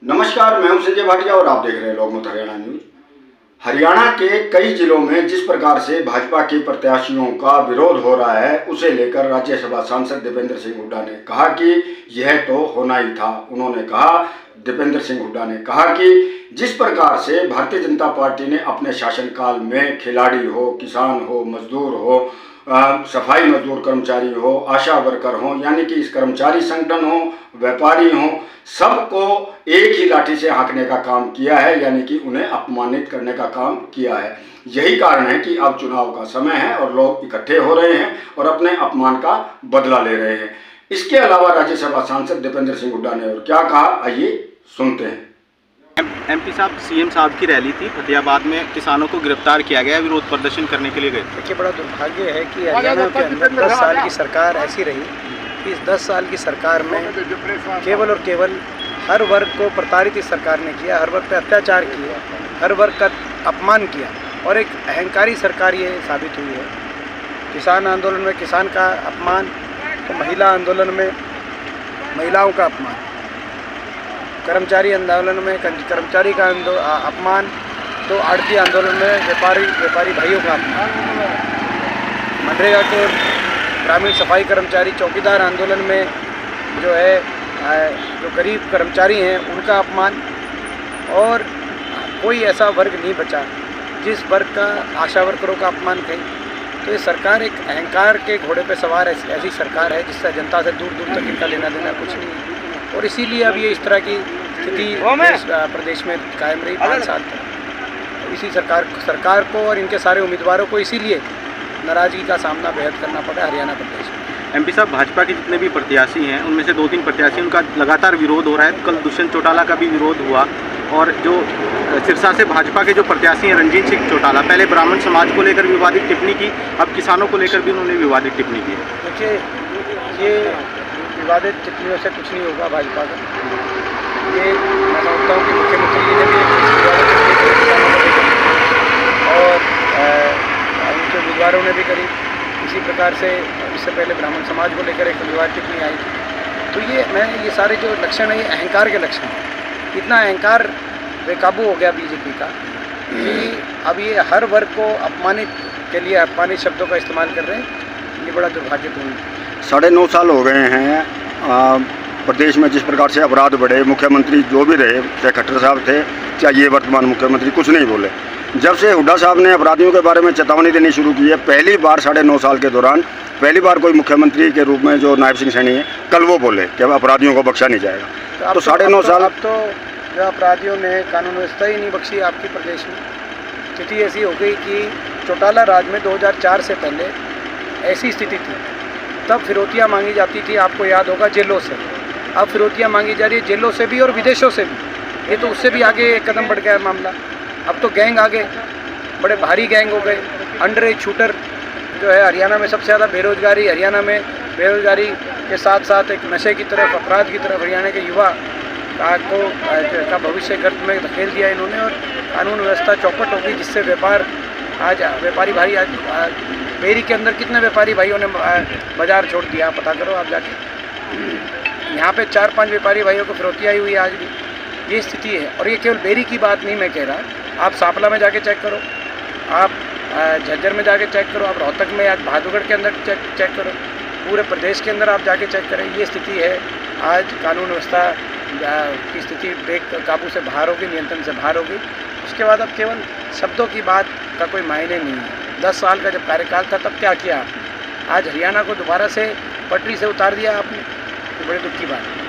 नमस्कार, मैं हूं संजय भाटिया और आप देख रहे हैं लोकमत हरियाणा न्यूज। हरियाणा के कई जिलों में जिस प्रकार से भाजपा के प्रत्याशियों का विरोध हो रहा है, उसे लेकर राज्यसभा सांसद दीपेंद्र सिंह हुड्डा ने कहा कि यह तो होना ही था। उन्होंने कहा, दीपेंद्र सिंह हुड्डा ने कहा कि जिस प्रकार से भारतीय जनता पार्टी ने अपने शासनकाल में खिलाड़ी हो, किसान हो, मजदूर हो, सफाई मजदूर कर्मचारी हो, आशा वर्कर हो, यानी कि इस कर्मचारी संगठन हो, व्यापारी हो, सबको एक ही लाठी से हाँकने का काम किया है, यानी कि उन्हें अपमानित करने का काम किया है। यही कारण है कि अब चुनाव का समय है और लोग इकट्ठे हो रहे हैं और अपने अपमान का बदला ले रहे हैं। इसके अलावा राज्यसभा सांसद दीपेंद्र सिंह हुड्डा ने और क्या कहा, आइए सुनते हैं। एमपी साहब, सीएम साहब की रैली थी फतेहाबाद में, किसानों को गिरफ्तार किया गया, विरोध प्रदर्शन करने के लिए गए। देखिए, बड़ा दुर्भाग्य है कि हरियाणा के अंदर 10 साल की सरकार ऐसी रही कि इस 10 साल की सरकार में केवल और केवल हर वर्ग को प्रताड़ित इस सरकार ने किया, हर वर्ग पे अत्याचार किया, हर वर्ग का अपमान किया और एक अहंकारी सरकार ये साबित हुई है। किसान आंदोलन में किसान का अपमान, तो महिला आंदोलन में महिलाओं का अपमान, कर्मचारी आंदोलन में कर्मचारी का अपमान, तो आड़ती आंदोलन में व्यापारी भाइयों का अपमान, मनरेगा के ग्रामीण सफाई कर्मचारी चौकीदार आंदोलन में जो है जो गरीब कर्मचारी हैं उनका अपमान, और कोई ऐसा वर्ग नहीं बचा जिस वर्ग का आशा वर्करों का अपमान कहीं। तो ये सरकार एक अहंकार के घोड़े पे सवार ऐसी सरकार है जिससे जनता से दूर दूर तक इनका लेना देना कुछ नहीं है, और इसीलिए अब ये इस तरह की स्थिति प्रदेश में कायम रही 5 साल तक। इसी सरकार को और इनके सारे उम्मीदवारों को इसीलिए नाराजगी का सामना बेहद करना पड़ा हरियाणा प्रदेश में। एमपी साहब, भाजपा के जितने भी प्रत्याशी हैं उनमें से 2-3 प्रत्याशी, उनका लगातार विरोध हो रहा है। कल दुष्यंत चौटाला का भी विरोध हुआ, और जो सिरसा से भाजपा के जो प्रत्याशी हैं रंजीत सिंह चौटाला, पहले ब्राह्मण समाज को लेकर विवादित टिप्पणी की, अब किसानों को लेकर भी उन्होंने विवादित टिप्पणी की। देखिए, ये विवादित टिप्पणियों से कुछ नहीं होगा भाजपा का। ये मैं समझता हूँ कि मुख्यमंत्री जी ने भी और उनके उम्मीदवारों ने भी करी। इसी प्रकार से इससे पहले ब्राह्मण समाज को लेकर एक विवाद टिप्पणी आई थी। तो ये सारे जो लक्षण है, ये अहंकार के लक्षण हैं। इतना अहंकार बेकाबू हो गया बीजेपी का कि अब ये हर वर्ग को अपमानित के लिए अपमानित शब्दों का इस्तेमाल कर रहे हैं। ये बड़ा दुर्भाग्यपूर्ण है। 9.5 साल हो गए हैं प्रदेश में जिस प्रकार से अपराध बढ़े। मुख्यमंत्री जो भी रहे, चाहे खट्टर साहब थे, चाहे ये वर्तमान मुख्यमंत्री, कुछ नहीं बोले। जब से हुड्डा साहब ने अपराधियों के बारे में चेतावनी देनी शुरू की है, पहली बार 9.5 साल के दौरान पहली बार कोई मुख्यमंत्री के रूप में जो नायब सिंह सैनी है, कल वो बोले कि अब अपराधियों को बख्शा नहीं जाएगा। तो 9.5 साल अब तो जो अपराधियों ने कानून व्यवस्था ही नहीं बख्शी आपकी प्रदेश में। स्थिति ऐसी हो गई कि चौटाला राज में 2004 से पहले ऐसी स्थिति थी, तब फिरौतियाँ मांगी जाती थी, आपको याद होगा, जेलों से। अब फिरौतियाँ मांगी जा रही है जेलों से भी और विदेशों से भी। ये तो उससे भी आगे एक कदम बढ़ गया है मामला। अब तो गैंग आगे, बड़े भारी गैंग हो गए। अंडर एज शूटर जो है, हरियाणा में सबसे ज़्यादा बेरोजगारी, हरियाणा में बेरोजगारी के साथ साथ एक नशे की तरफ, अपराध की तरफ हरियाणा के युवा का भविष्य गर्त में धकेल दिया इन्होंने, और कानून व्यवस्था चौपट हो गई, जिससे व्यापारी भाई आज बेरी के अंदर कितने व्यापारी भाइयों ने बाजार छोड़ दिया, पता करो आप जाके। यहाँ पे 4-5 व्यापारी भाइयों को फिरौती आई हुई है आज भी। ये स्थिति है, और ये केवल बेरी की बात नहीं मैं कह रहा, आप सांपला में जाके चेक करो, आप झज्जर में जाके चेक करो, आप रोहतक में, आज बहादुरगढ़ के अंदर चेक करो, पूरे प्रदेश के अंदर आप जाके चेक करें। ये स्थिति है आज। कानून व्यवस्था की स्थिति बेकाबू से बाहर होगी, नियंत्रण से बाहर होगी। उसके बाद अब केवल शब्दों की बात का कोई मायने नहीं है। 10 साल का जब कार्यकाल था तब क्या किया आपने? आज हरियाणा को दोबारा से पटरी से उतार दिया आपने। ये बड़े दुख की बात है।